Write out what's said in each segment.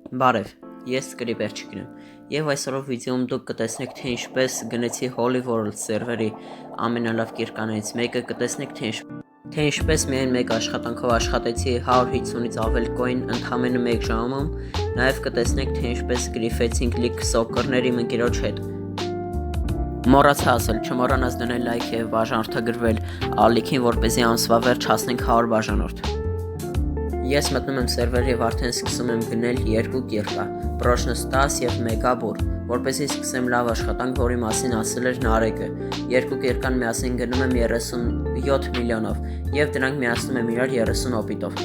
Բարև, ես Սկրիպեր չգնեմ, և այսօրով վիդեոում դուք կտեսնեք, թե ինչպես գնեցի Holy World սերվերի ամենալավ կիրկաներից մեկը, կտեսնեք, թե ինչպես միայն մեկ աշխատանքով աշխատեցի 150-ից ավել կոին ընդամենը 1 ժամում, նաև կտեսնեք, թե ինչպես գրիֆեցինք լիք սոկերներ իմ ընկերոջ հետ։ Մոռացա ասել, չմոռանաս դնել լայք և բաժանորդագրվել ալիքին, որպեսզի ամսվա վերջ հասնենք 100 բաժանորդ։ Ես մտնում եմ սերվեր և արդեն սկսում եմ գնել 2 կիրկա, պրոշնստաս և մեգաբուր, որպեսզի սկսեմ լավ աշխատանք, որի մասին ասել էր Նարեկը։ 2 կիրկան միասին գնում եմ 37 միլիոնով և դրանք միացնում եմ իրար 30 օպիտով։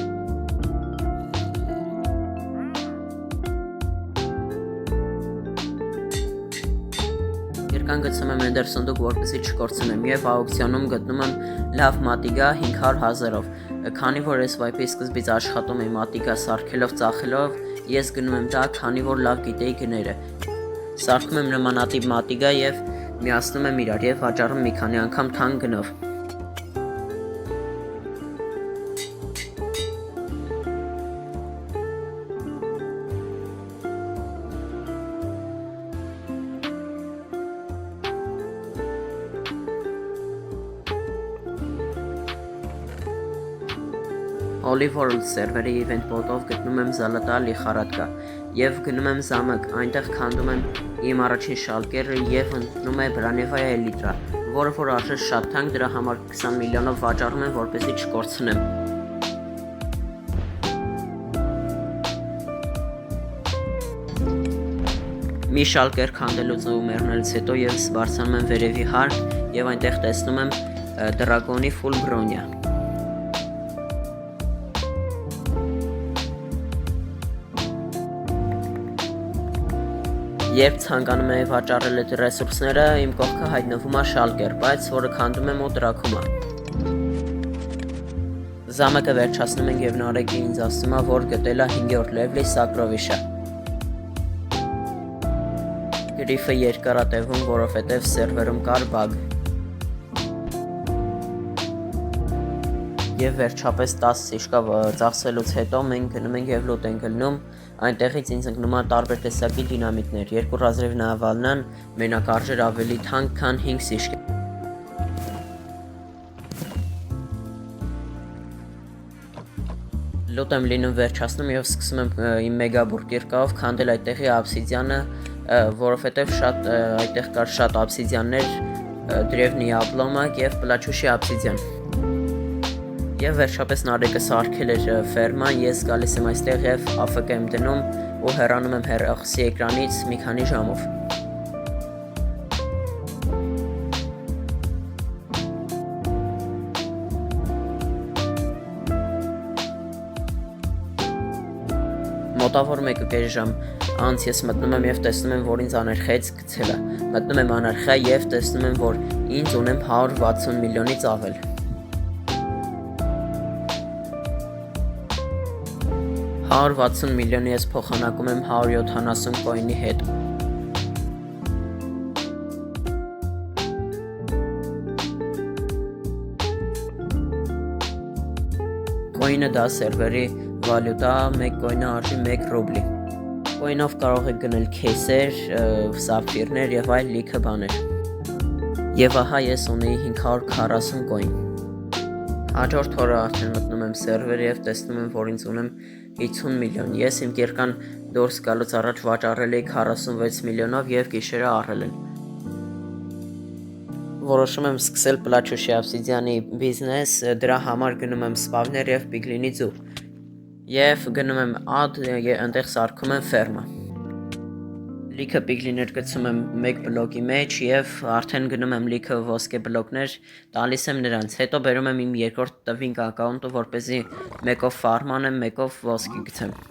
Կիրկան գցում եմ Էնդերսոնդուկ, որպեսզի չկորցնեմ, և աուկցիոնում գտնում եմ լավ մատիգա 500,000-ով, քանի որ ես վայպի սկզբից աշխատում եմ մատիգա սարքելով ծախելով, ես գնում եմ դա, քանի որ լավ գիտեի գները, սարքում եմ նմանատիպ մատիգա և միացնում եմ իրար և վաճառում մի քանի անգամ թանկ գնով։ Holy World սերվերի event bot-ով գտնում եմ Զալատա Լիխարատկա և գնում եմ Զամակ, այնտեղ քանդում եմ իմ առաջին շալկերը և ընկնում է Բրանևայա Էլիտրա, որը որ արժե շատ թանկ, դրա համար 20 միլիոնով վաճառում եմ, որպեսզի չկորցնեմ։ Մի շալկեր քանդելուց ու մեռնելուց հետո ես բարձրանում եմ վերևի հարկ և այնտեղ տեսնում եմ դրագոնի ֆուլ բրոնյա։ Երբ ցանկանում եմ վաճառել այդ ռեսուրսները, իմ կողքը հայտնվում է շալկեր, բայց որը քանդում եմ ու տրաքում է։ Զամակը վերջացնում ենք և Նարեկը ինձ ասում է, որ գտել է 5-րդ լևլի Սակրովիշը։ Գրիֆը երկար է տևում, որովհետև սերվերում կար բագ։ Եվ վերջապես 10 սիշկա ծախսելուց հետո մենք գնում ենք և լոտ ենք գնում, այնտեղից ինձ ընկնում են տարբեր տեսակի դինամիտներ, 2 ռազրևնա վալնան մենակ արժեր ավելի թանկ, քան 5 սիշկա։ Լոտ եմ լինում վերջացնում և սկսում եմ իմ մեգաբուր կիրկայով քանդել այդտեղի աբսիդյանը, որովհետև այդտեղ կար շատ աբսիդյաններ, դրևնի աբլոմակ և պլաչուշի աբսիդյան։ Եվ վերջապես Նարեկը սարքել էր ֆերման, ես գալիս եմ այստեղ և AFK եմ դնում ու հեռանում եմ հեռախոսի էկրանից մի քանի ժամով։ Մոտավոր 1.5 ժամ անց ես մտնում եմ և տեսնում եմ, որ ինձ աներխայից գցել է։ Մտնում եմ աներխայ և տեսնում եմ, որ ինձ ունեմ 160 միլիոնից ավել։ 160 միլիոնի ես փոխանակում եմ 170 կոինի հետ։ Կոինը դա սերվերի վալյուտա, 1 կոինը արժի 1 ռուբլի։ Կոինով կարող եք գնել քեյսեր, սապֆիրներ և այլ լիքը բաներ։ Եվ ահա ես ունեի 540 կոին։ Հաջորդ օրը արդեն մտնում եմ սերվեր և տեսնում եմ, որ ինձ ունեմ 50 միլիոն։ Ես իմ կիրկան դուրս գալուց առաջ վաճառել էի 46 միլիոնով և գիշերը առել եմ։ Որոշում եմ սկսել պլաչուշի աբսիդյանի բիզնես, դրա համար գնում եմ սպավներ և պիգլինի ձու։ Եվ գնում եմ ադ, այնտեղ սարքում եմ ֆերմա։ Լիքը պիգլիներ գցում եմ 1 բլոկի մեջ և արդեն գնում եմ լիքը ոսկե բլոկներ, տալիս եմ նրանց, հետո բերում եմ իմ երկրորդ տվինք ակաունտը, որպեսզի մեկով ֆարմ անեմ, մեկով ոսկի գցեմ։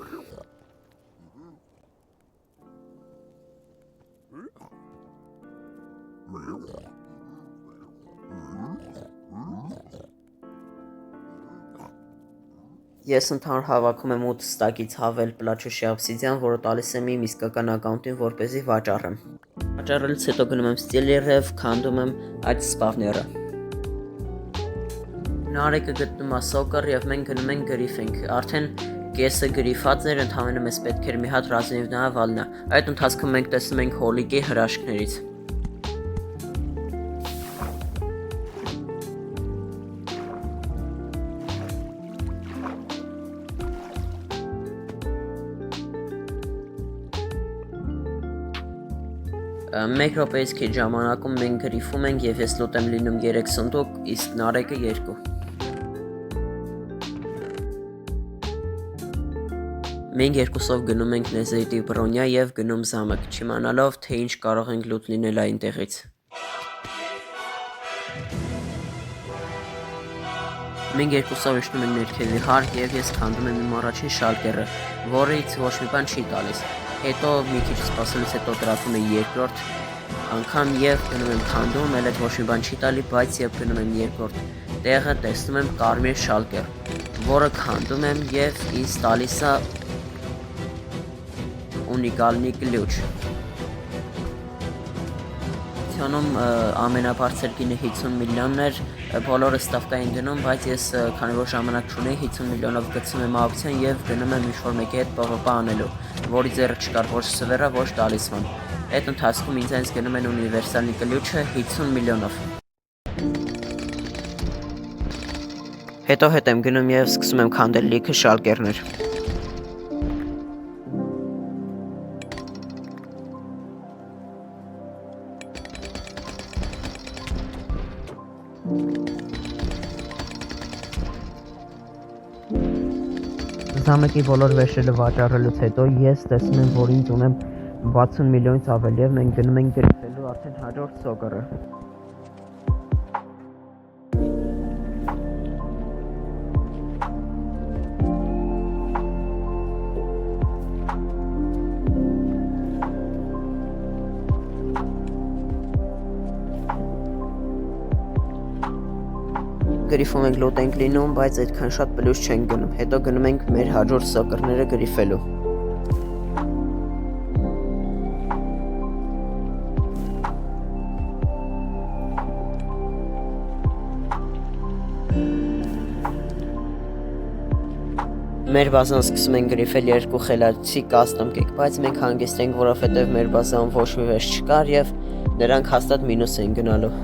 Ես ընդհանուր հավաքում եմ 8 ստակից հավել պլաչուշի աբսիդյան, որը տալիս եմ իմ իսկական ակաունտին, որպեսզի վաճառեմ։ Վաճառելուց հետո գնում եմ ստիլի ռև, քանդում եմ այդ սպավները։ Նարեկը գտնում է սոկր և մենք գնում ենք գրիֆենք, արդեն կեսը գրիֆած էր, ընդհանրապես մեզ պետք էր մի հատ ռազինիվ նավալնա։ Այդ ընթացքում մենք տեսնում ենք հոլիկի հրաշքներից։ Մեկ րոպեից քիչ ժամանակում մենք գրիֆում ենք եւ ես լուտ եմ լինում 3 սնդուկ, իսկ Նարեկը 2։ Մենք երկուսով գնում ենք Նեզերիտի Բրոնյա եւ գնում զամակ, չիմանալով թե ինչ կարող ենք լուտ լինել այնտեղից։ Մենք երկուսով իջնում ենք ներքևի հարկ եւ ես քանդում եմ իմ առաջին շալկերը, որից ոչ մի բան չի տալիս։ Հետո մի քիչ սպասելուց հետո դրածում եմ երկրորդ անգամ եւ գնում եմ քանդում, էլ այդ ոչ մի բան չի տալի, բայց երբ գնում եմ երկրորդ տեղը, տեսնում եմ կարմիր շալկեր, որը քանդում եմ եւ ինձ տալիս է ունիկալնի կլյուչ։ Թյոնում ամենաբարձր գինը 50 միլիոնն էր, բոլորը ստավկային գնում, բայց ես քանի որ ժամանակ չունեի 50 միլիոնով գցում եմ աուկցիոն եւ գնում եմ ինչ-որ մեկի հետ PvP անելու, որի ձեռը չկար ոչ սվերա, ոչ տալիսման։ Այդ ընթացքում ինձ գնում են ունիվերսալի կլյուչը 50 միլիոնով։ Հետո հետ եմ գնում եւ սկսում եմ քանդել լիքը շալկերներ։ Զամեկի բոլոր վերջերը վաճառելուց հետո ես տեսնում եմ, որ ինձ ունեմ 60 միլիոնից ավել եւ մենք գնում ենք գրիֆելու արդեն հաջորդ սոկերը։ Գրիֆում ենք լոտ ենք լինում, բայց այդքան շատ պլյուս չենք գնում, հետո գնում ենք մեր հաջորդ սոկերները գրիֆելու։ Մեր բազան սկսում են գրիֆել 2 խելացի կաստոմ կեկ, բայց մենք հանգիստ ենք, որովհետև մեր բազան ոչ մի վերջ չկար եւ նրանք հաստատ մինուս են գնալու։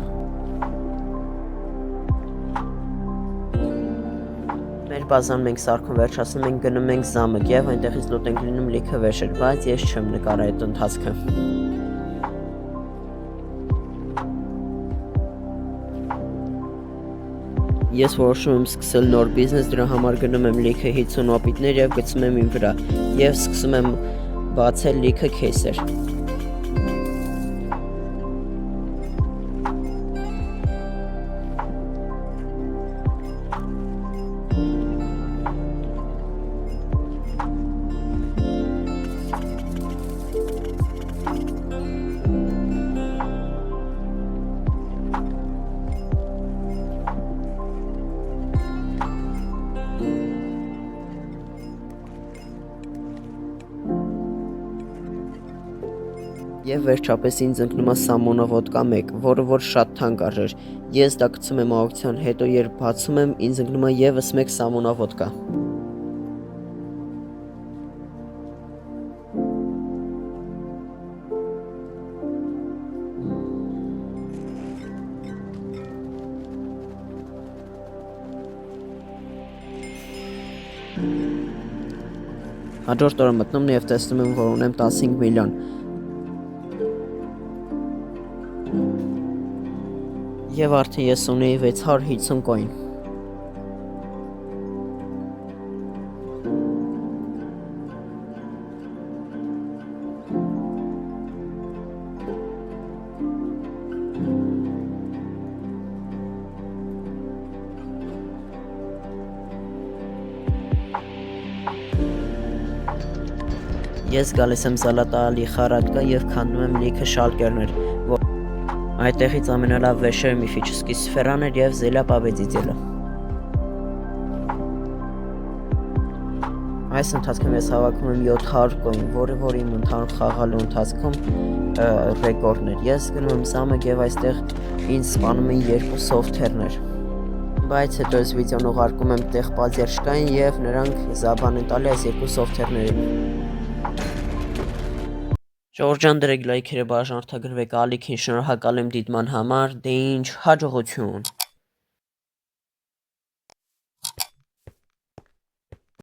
Բազան մենք սարքում վերջացնում ենք գնում ենք զամակ եւ այնտեղից լուտ ենք լինում լիքը վերջեր, բայց ես չեմ նկարել այդ ընթացքը։ Ես որոշում եմ սկսել նոր բիզնես, դրա համար գնում եմ լիքը 50 օպիտներ եւ գցում եմ իմ վրա եւ սկսում եմ բացել լիքը քեյսեր։ Եվ վերջապես ինձ ընկնում է սամոնա ոդկա 1, որը որ շատ թանկ արժեր։ Ես դա գցում եմ աուկցիոն, հետո երբ բացում եմ, ինձ ընկնում է եւս 1 սամոնա ոդկա։ Հաջորդ օրը մտնում եւ տեսնում եմ, որ ունեմ 15 միլիոն։ Եվ արդեն ես ունեի 650 կոին։ Ես գալիս եմ Զալատալի խարատկա եւ քանդում եմ լիքը շալկերներ։ Այդտեղից ամենալավ վերջերը միֆիչսկի սֆերան էր եւ Զելա Պաբեդիդելը։ Այս ընթացքում ես հավաքում եմ 700 կոին, որը որ իմ ընդհանուր խաղալու ընթացքում ռեկորդն էր։ Ես գնում եմ զամը եւ այստեղ ինձ սպանում են 2 սոֆթերներ, Բայց հետո այս վիդեոն ուղարկում եմ տեղ պատերժկային եւ նրանք զաբան են տալի այս երկու սոֆթվերներին։ Ժողովրդյան դրեք լայքերը, բաժանորդագրվեք, ալիքին շնորհակալ եմ դիտման համար, դե ինչ հաջողություն։